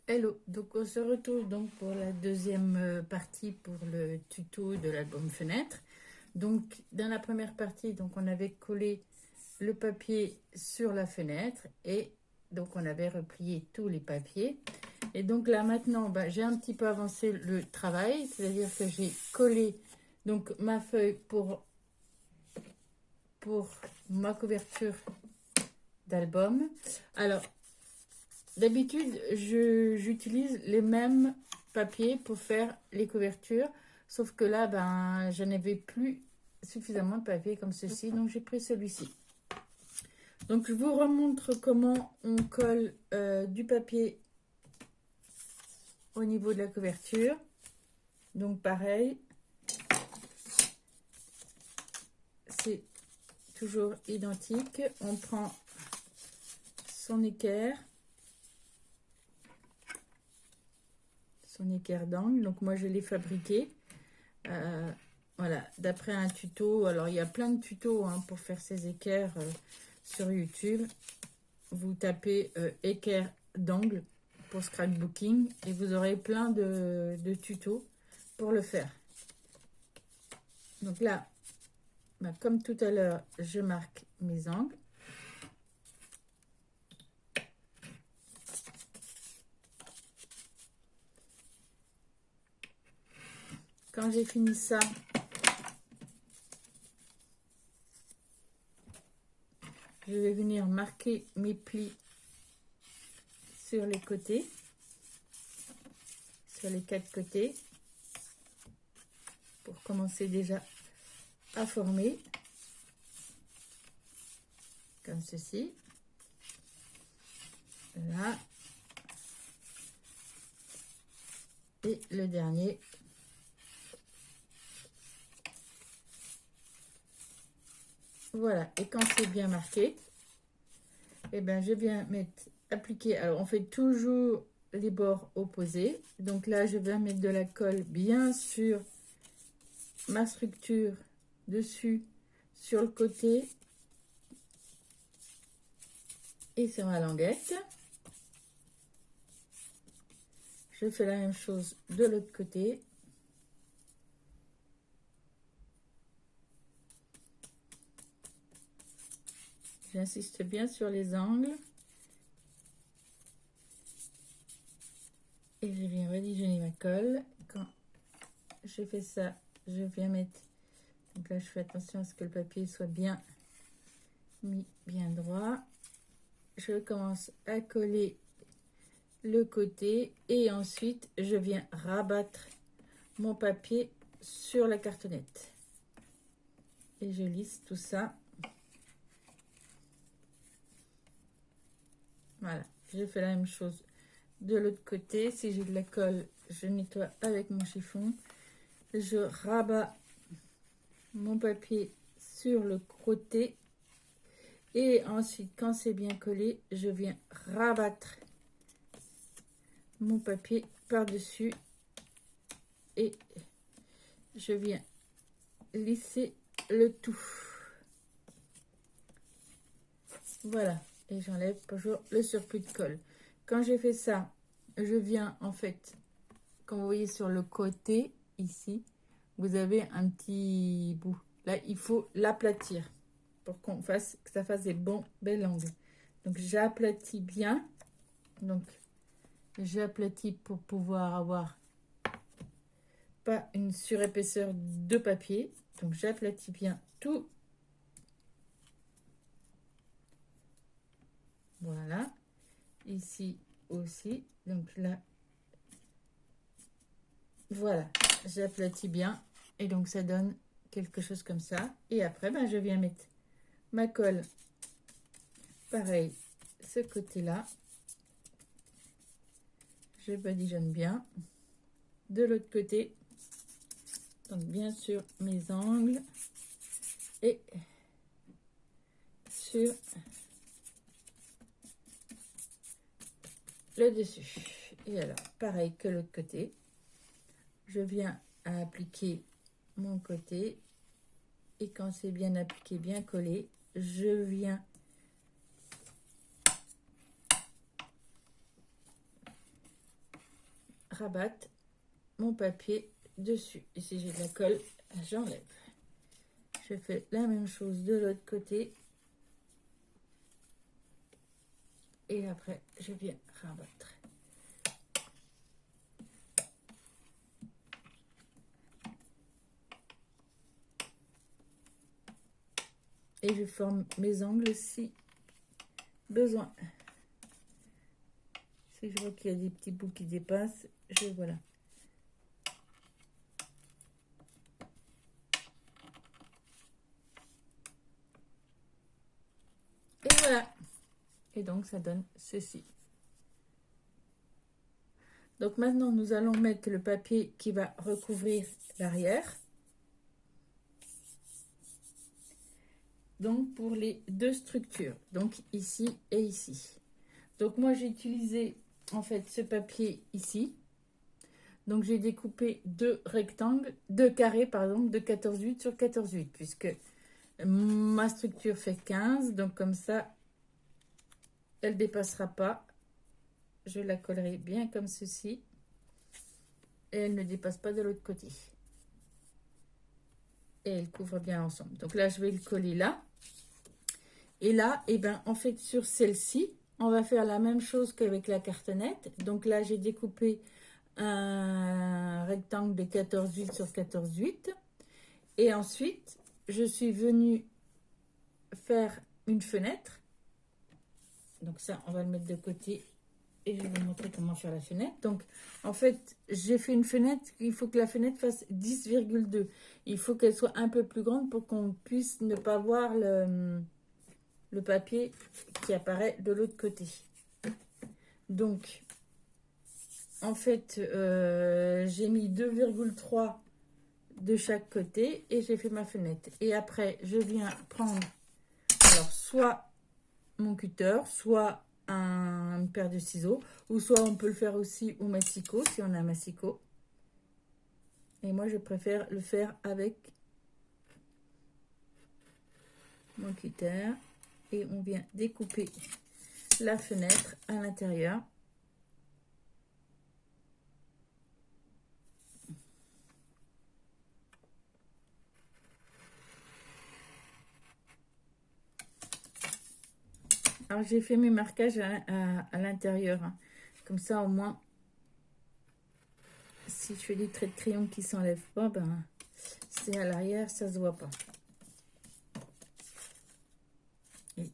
Hello, donc on se retrouve donc pour la deuxième partie pour le tuto de l'album fenêtre. Donc dans la première partie, donc on avait collé le papier sur la fenêtre et donc on avait replié tous les papiers. Et donc là maintenant, j'ai un petit peu avancé le travail, c'est-à-dire que j'ai collé donc ma feuille pour ma couverture d'album. Alors d'habitude, j'utilise les mêmes papiers pour faire les couvertures, sauf que là, je n'avais plus suffisamment de papier comme ceci, donc j'ai pris celui-ci. Donc je vous remontre comment on colle du papier au niveau de la couverture. Donc pareil, c'est toujours identique. On prend son équerre d'angle. Donc moi je l'ai fabriqué voilà, d'après un tuto. Alors il y a plein de tutos pour faire ces équerres sur YouTube. Vous tapez équerre d'angle pour scrapbooking et vous aurez plein de tutos pour le faire. Donc là, comme tout à l'heure, je marque mes angles. Quand j'ai fini ça, je vais venir marquer mes plis sur les côtés, sur les 4 côtés, pour commencer déjà à former, comme ceci. Là. Et le dernier. Voilà, et quand c'est bien marqué, eh bien, je viens appliquer. Alors, on fait toujours les bords opposés. Donc là, je viens mettre de la colle bien sur ma structure dessus, sur le côté et sur ma languette. Je fais la même chose de l'autre côté. J'insiste bien sur les angles. Et je viens religer ma colle. Quand je fais ça, je viens mettre... Donc là, je fais attention à ce que le papier soit bien mis, bien droit. Je commence à coller le côté et ensuite, je viens rabattre mon papier sur la cartonnette. Et je lisse tout ça. Voilà, je fais la même chose de l'autre côté. Si j'ai de la colle, je nettoie avec mon chiffon. Je rabats mon papier sur le côté. Et ensuite, quand c'est bien collé, je viens rabattre mon papier par-dessus. Et je viens lisser le tout. Voilà. Et j'enlève toujours le surplus de colle. Quand j'ai fait ça, je viens en fait, comme vous voyez sur le côté, ici, vous avez un petit bout. Là, il faut l'aplatir pour que ça fasse des bons, belles angles. Donc, j'aplatis bien. Donc, j'aplatis pour pouvoir avoir pas une surépaisseur de papier. Donc, j'aplatis bien tout. Voilà. Ici aussi. Donc là, voilà. J'aplatis bien. Et donc, ça donne quelque chose comme ça. Et après, je viens mettre ma colle. Pareil, ce côté-là. Je badigeonne bien. De l'autre côté. Donc, bien sûr, mes angles. Et sur le dessus. Et alors, pareil que l'autre côté. Je viens à appliquer mon côté. Et quand c'est bien appliqué, bien collé, je viens rabattre mon papier dessus. Et si j'ai de la colle, j'enlève. Je fais la même chose de l'autre côté. Et après, je viens rabattre. Et je forme mes angles si besoin. Si je vois qu'il y a des petits bouts qui dépassent, voilà. Et voilà. Et donc, ça donne ceci. Donc, maintenant, nous allons mettre le papier qui va recouvrir l'arrière. Donc, pour les deux structures. Donc, ici et ici. Donc, moi, j'ai utilisé, en fait, ce papier ici. Donc, j'ai découpé deux rectangles, deux carrés, pardon, de 14,8 sur 14,8, puisque ma structure fait 15. Donc, comme ça, elle ne dépassera pas. Je la collerai bien comme ceci. Et elle ne dépasse pas de l'autre côté. Et elle couvre bien ensemble. Donc là, je vais le coller là. Et là, eh ben, en fait, sur celle-ci, on va faire la même chose qu'avec la cartonnette. Donc là, j'ai découpé un rectangle de 14,8 sur 14,8. Et ensuite, je suis venue faire une fenêtre. Donc ça, on va le mettre de côté. Et je vais vous montrer comment faire la fenêtre. Donc, en fait, j'ai fait une fenêtre. Il faut que la fenêtre fasse 10,2. Il faut qu'elle soit un peu plus grande pour qu'on puisse ne pas voir le papier qui apparaît de l'autre côté. Donc, en fait, j'ai mis 2,3 de chaque côté et j'ai fait ma fenêtre. Et après, je viens prendre, alors, soit mon cutter, soit une paire de ciseaux, ou soit on peut le faire aussi au massicot, si on a un massicot. Et moi, je préfère le faire avec mon cutter. Et on vient découper la fenêtre à l'intérieur. Alors, j'ai fait mes marquages à l'intérieur. Hein. Comme ça, au moins, si je fais des traits de crayon qui ne s'enlèvent pas, ben, c'est à l'arrière, ça ne se voit pas. Et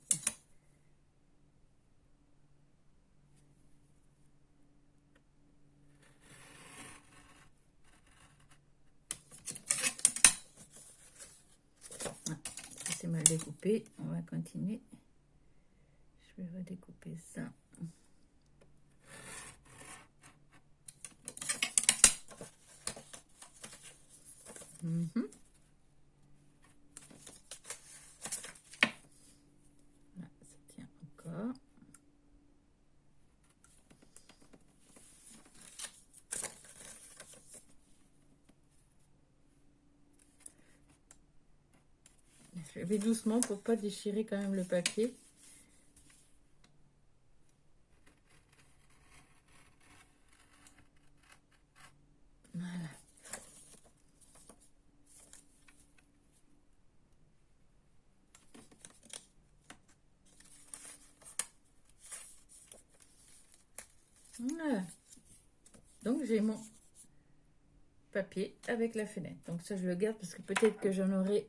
c'est mal découpé. On va continuer. Je vais redécouper ça. Là, ça tient encore. Je vais doucement pour pas déchirer quand même le papier. Voilà. Voilà. Donc j'ai mon papier avec la fenêtre. Donc ça je le garde parce que peut-être que j'en aurai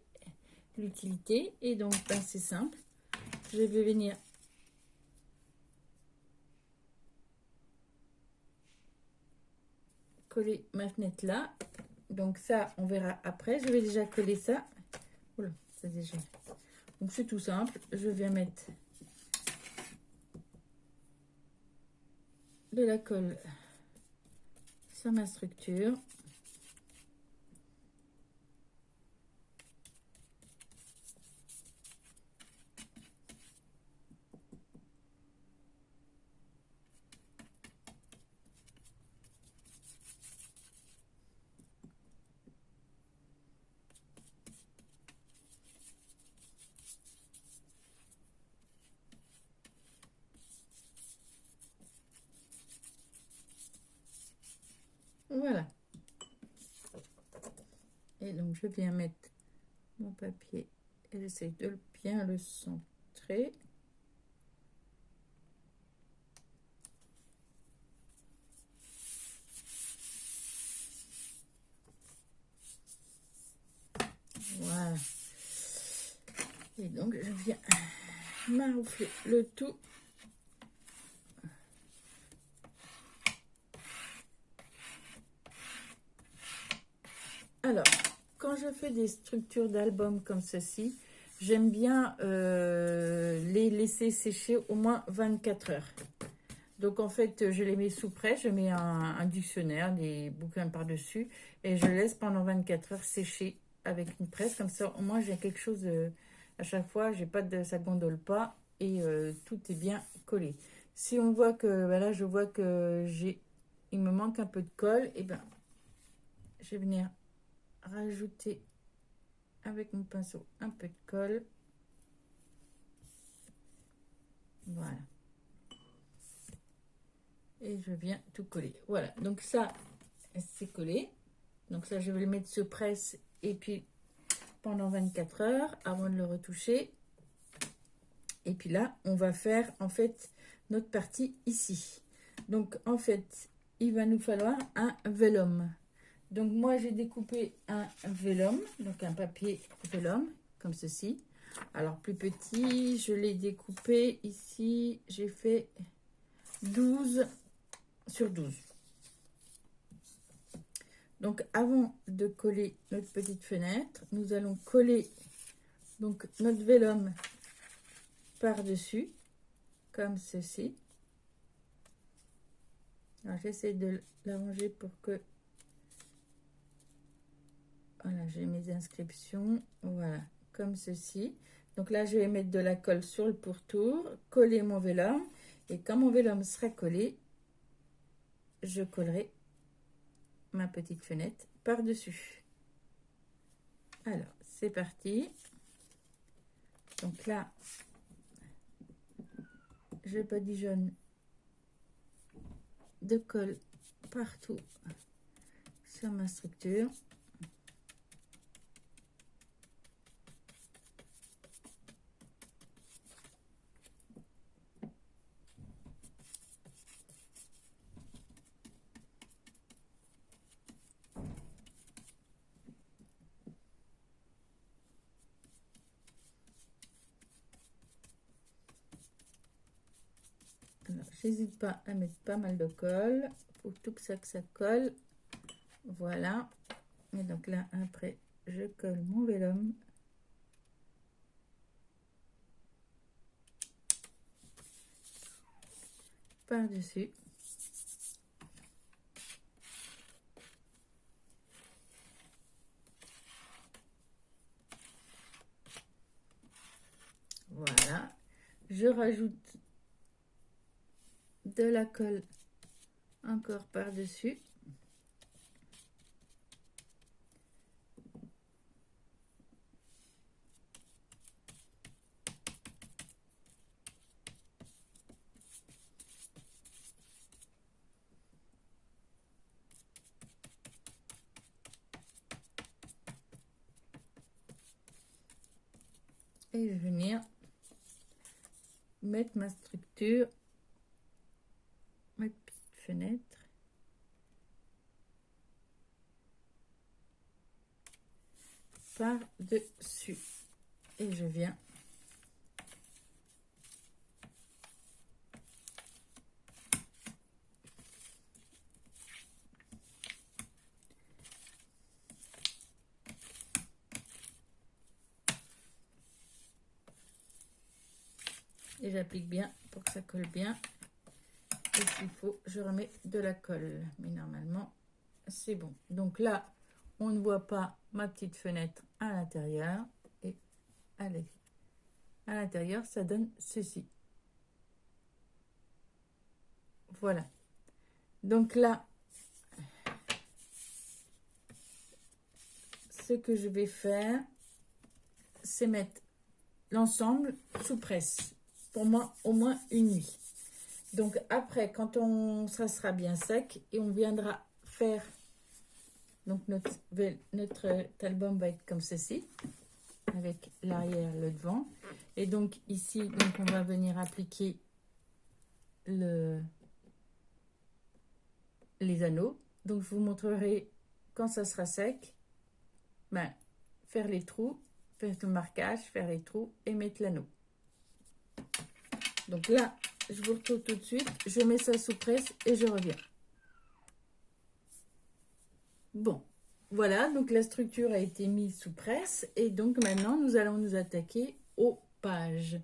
l'utilité. Et donc ben, c'est simple. Je vais venir coller ma fenêtre là. Donc ça on verra après. Je vais déjà coller ça. Oula, ça déjà. Donc c'est tout simple. Je viens mettre de la colle sur ma structure. Voilà. Et donc, je viens mettre mon papier et j'essaie de bien le centrer. Voilà. Et donc, je viens maroufler le tout. Alors, quand je fais des structures d'albums comme ceci, j'aime bien les laisser sécher au moins 24 heures. Donc, en fait, je les mets sous presse, je mets un dictionnaire, des bouquins par-dessus, et je laisse pendant 24 heures sécher avec une presse. Comme ça, au moins, j'ai quelque chose à chaque fois, j'ai pas de, ça gondole pas, et tout est bien collé. Si on voit que, ben là, je vois que il me manque un peu de colle, et ben, je vais venir rajouter avec mon pinceau un peu de colle. Voilà. Et je viens tout coller. Voilà, donc ça, c'est collé. Donc ça, je vais le mettre sous presse et puis pendant 24 heures avant de le retoucher. Et puis là, on va faire en fait notre partie ici. Donc en fait, il va nous falloir un vellum. Donc moi, j'ai découpé un vellum, donc un papier vellum, comme ceci. Alors plus petit, je l'ai découpé ici, j'ai fait 12 sur 12. Donc avant de coller notre petite fenêtre, nous allons coller donc notre vellum par-dessus, comme ceci. Alors j'essaie de l'arranger pour que... Voilà, j'ai mes inscriptions, voilà, comme ceci. Donc là, je vais mettre de la colle sur le pourtour, coller mon vellum. Et quand mon vellum sera collé, je collerai ma petite fenêtre par-dessus. Alors, c'est parti. Donc là, je badigeonne de colle partout sur ma structure. Alors, j'hésite pas à mettre pas mal de colle pour tout que ça colle. Voilà. Et donc là, après, je colle mon vellum. Par-dessus. Voilà. Je rajoute de la colle encore par-dessus. Et je vais venir mettre ma structure, ma petite fenêtre. Par-dessus. Et je viens et j'applique bien pour que ça colle bien. Et s'il faut, je remets de la colle. Mais normalement, c'est bon. Donc là, on ne voit pas ma petite fenêtre à l'intérieur. Et allez, à l'intérieur, ça donne ceci. Voilà. Donc là, ce que je vais faire, c'est mettre l'ensemble sous presse. Pour moi, au moins une nuit. Donc après, quand ça sera bien sec, et on viendra faire, donc notre album va être comme ceci, avec l'arrière, le devant. Et donc ici, donc on va venir appliquer les anneaux. Donc je vous montrerai quand ça sera sec, ben, faire les trous, faire le marquage, faire les trous et mettre l'anneau. Donc là, je vous retrouve tout de suite, je mets ça sous presse et je reviens. Bon, voilà, donc la structure a été mise sous presse et donc maintenant nous allons nous attaquer aux pages.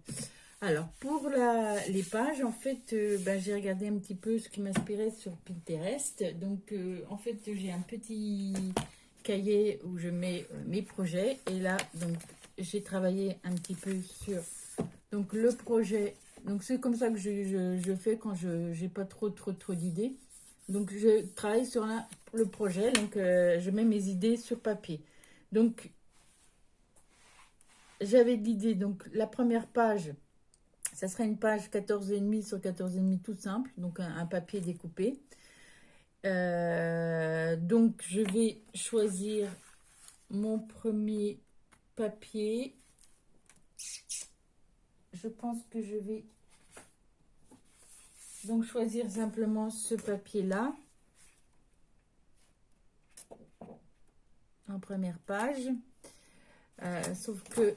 Alors pour les pages, en fait, ben, j'ai regardé un petit peu ce qui m'inspirait sur Pinterest. Donc en fait, j'ai un petit cahier où je mets mes projets et là, donc j'ai travaillé un petit peu sur donc le projet. Donc c'est comme ça que je fais quand je n'ai pas trop d'idées. Donc je travaille sur le projet, donc je mets mes idées sur papier. Donc j'avais l'idée, donc la première page, ça serait une page 14,5 sur 14,5 tout simple, donc un papier découpé. Donc je vais choisir mon premier papier. Je pense que je vais donc choisir simplement ce papier là en première page, sauf que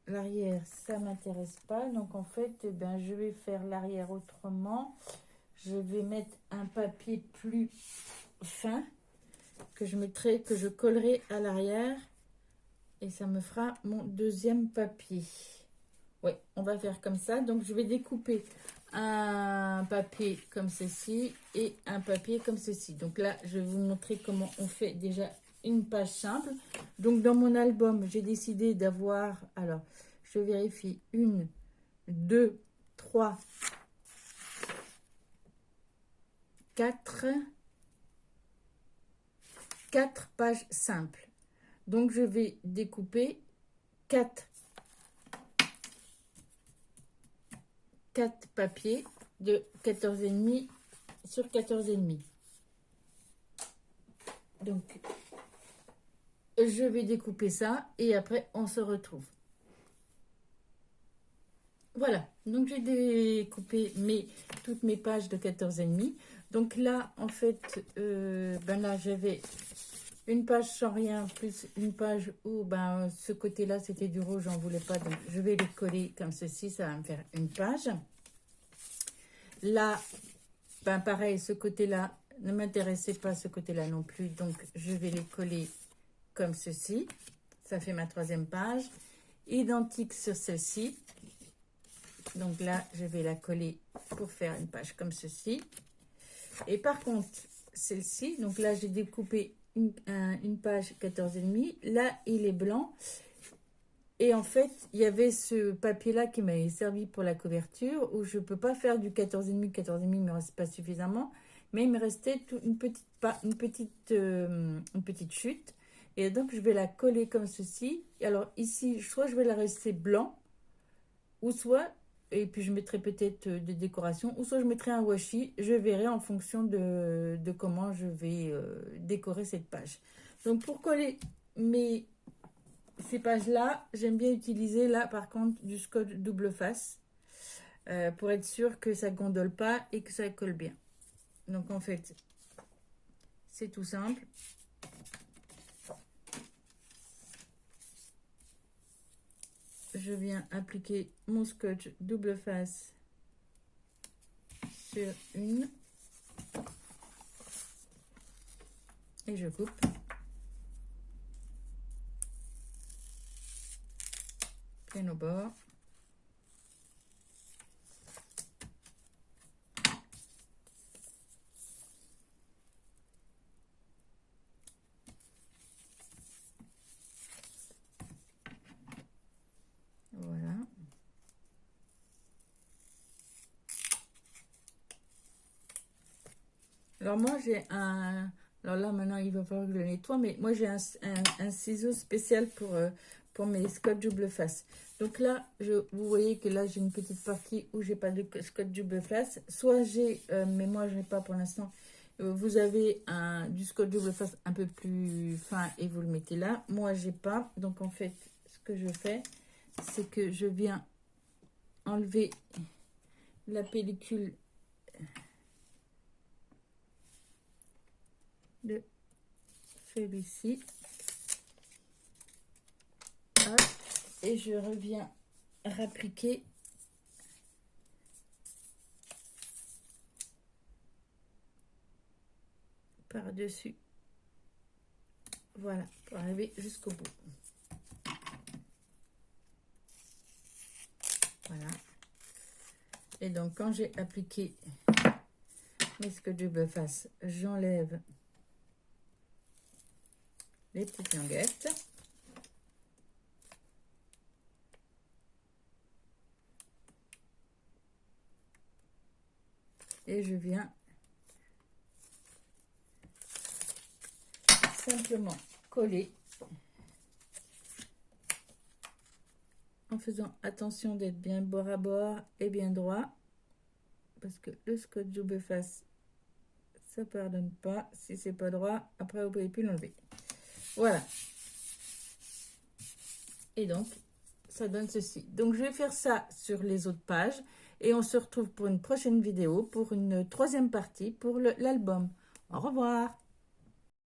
l'arrière ça m'intéresse pas, donc en fait ben, je vais faire l'arrière autrement. Je vais mettre un papier plus fin que je collerai à l'arrière et ça me fera mon deuxième papier. Oui, on va faire comme ça. Donc je vais découper un papier comme ceci et un papier comme ceci. Donc là, je vais vous montrer comment on fait déjà une page simple. Donc dans mon album, j'ai décidé d'avoir, alors je vérifie, 1, 2, 3, 4 pages simples. Donc je vais découper 4 papiers de 14,5 sur 14,5. Donc je vais découper ça et après on se retrouve. Voilà, donc j'ai découpé toutes mes pages de 14,5. Donc là, en fait, ben là, j'avais une page sans rien, plus une page où ben, ce côté-là, c'était du rouge, j'en voulais pas. Donc, je vais les coller comme ceci, ça va me faire une page. Là, ben, pareil, ce côté-là ne m'intéressait pas, ce côté-là non plus. Donc, je vais les coller comme ceci. Ça fait ma troisième page. Identique sur celle-ci. Donc là, je vais la coller pour faire une page comme ceci. Et par contre, celle-ci, donc là, j'ai découpé une page 14,5. Là, il est blanc. Et en fait, il y avait ce papier-là qui m'avait servi pour la couverture, où je ne peux pas faire du 14,5. 14,5 ne me reste pas suffisamment. Mais il me restait une petite chute. Et donc, je vais la coller comme ceci. Et alors ici, soit je vais la rester blanc, ou soit... Et puis, je mettrai peut-être des décorations. Ou soit je mettrai un washi. Je verrai en fonction de comment je vais décorer cette page. Donc, pour coller ces pages-là, j'aime bien utiliser, là, par contre, du scotch double face. Pour être sûr que ça ne gondole pas et que ça colle bien. Donc, en fait, c'est tout simple. Je viens appliquer mon scotch double face sur une et je coupe. Plein au bord. Voilà. Alors moi j'ai un... Alors là maintenant il va falloir que je le nettoie, mais moi j'ai un ciseau spécial pour mes scotch double face. Donc là, vous voyez que là j'ai une petite partie où j'ai pas de scotch double face. Soit j'ai, mais moi je n'ai pas pour l'instant, Vous avez du scotch double face un peu plus fin et vous le mettez là. Moi, j'ai pas. Donc, en fait, ce que je fais, c'est que je viens enlever la pellicule de celui-ci. Et je reviens rappliquer par-dessus. Voilà, pour arriver jusqu'au bout. Voilà. Et donc, quand j'ai appliqué mes scotch double face, j'enlève les petites languettes. Et je viens simplement coller en faisant attention d'être bien bord à bord et bien droit, parce que le scotch double face, ça pardonne pas. Si c'est pas droit, après vous pouvez plus l'enlever. Voilà. Et donc, ça donne ceci. Donc, je vais faire ça sur les autres pages. Et on se retrouve pour une prochaine vidéo, pour une troisième partie, pour l'album. Au revoir.